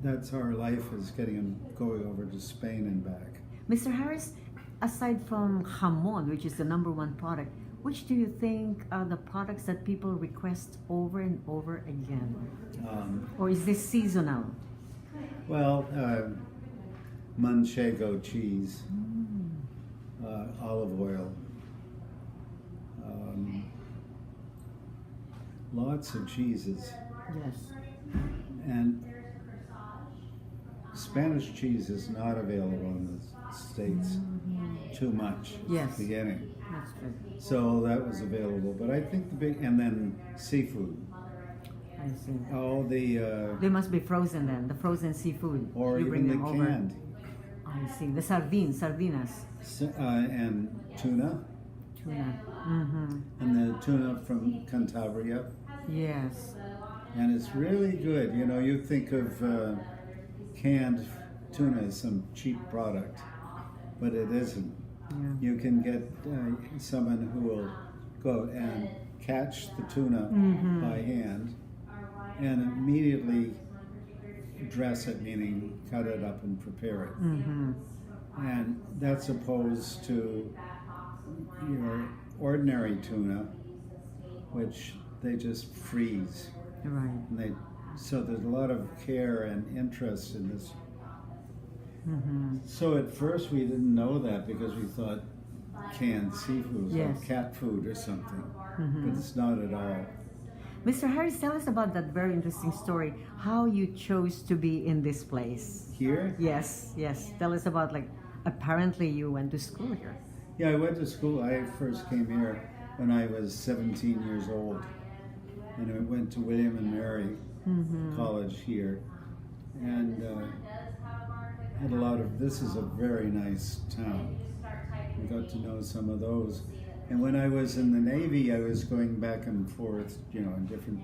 that's our life, is going over to Spain and back. Mr. Harris, aside from jamon, which is the #1 product, which do you think are the products that people request over and over again? Or is this seasonal? Well, manchego cheese, olive oil, lots of cheeses, Yes. and Spanish cheese is not available in the States too much at Yes. the beginning. That's good. So that was available, but I think and then seafood. I see. All the, They must be frozen then, the frozen seafood. or you bring even them the over. canned, I see. The sardinas. and tuna, Tuna. and the tuna from Cantabria. Yes. And it's really good. You know, you think of canned tuna as some cheap product, but it isn't. Yeah. You can get someone who will go and catch the tuna by hand and immediately dress it, meaning cut it up and prepare it. And that's opposed to your ordinary tuna, which they just freeze. Right. And so there's a lot of care and interest in this. So at first we didn't know that because we thought canned seafood was Yes. like cat food or something, but it's not at all. Mr. Harris, tell us about that very interesting story, how you chose to be in this place. Here? Yes, yes. Tell us about, like, apparently you went to school here. Yeah, I went to school. I first came here when I was 17 years old, and I went to William and Mary College here, and had a lot of. This is a very nice town. I got to know some of those. And when I was in the Navy, I was going back and forth, you know, in different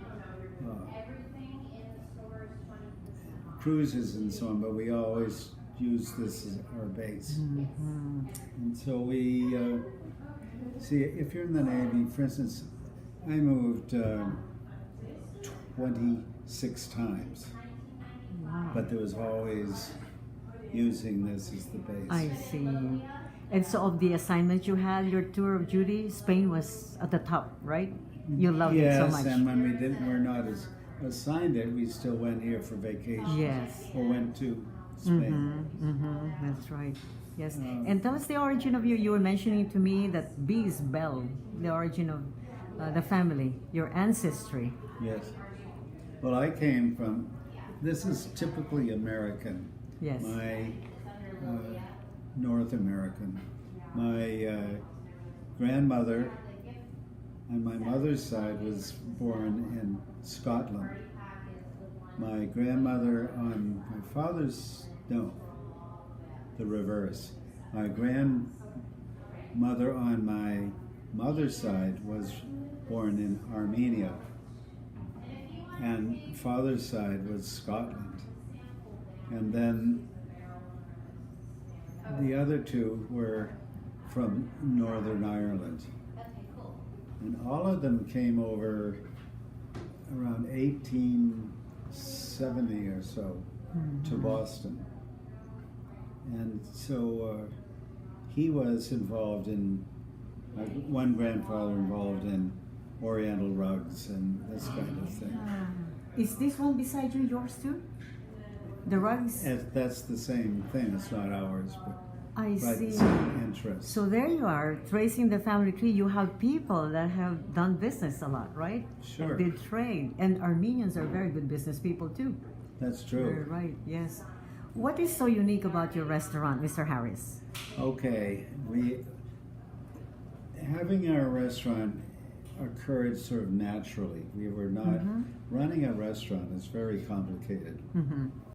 cruises and so on, but we always used this as our base. And so we, see, if you're in the Navy, for instance, I moved 26 times, but there was always using this as the base. I see. And so of the assignments you had, your tour of duty, Spain was at the top, right? You loved it so much. Yes, and when we're not as assigned it, we still went here for vacation. Yes. Or went to Spain. That's right. Yes. And tell us the origin of you were mentioning to me that B is Bell, the origin of the family, your ancestry. Yes. Well, I came from, this is typically American. Yes. My North American. My grandmother on my mother's side was born in Scotland. My grandmother on my father's, no, the reverse. My grandmother on my mother's side was born in Armenia, and father's side was Scotland. And then the other two were from Northern Ireland. And all of them came over around 1870 or so to Boston. And so he was involved in, one grandfather involved in Oriental rugs and this kind of thing. Is this one beside you yours too? The rugs? That's the same thing. It's not ours, but I right, see. the same interest. So there you are, tracing the family tree. You have people that have done business a lot, right? Sure. Did trade. And Armenians are very good business people too. That's true. Very right, yes. What is so unique about your restaurant, Mr. Harris? Okay, having our restaurant occurred sort of naturally. We were not running a restaurant is very complicated.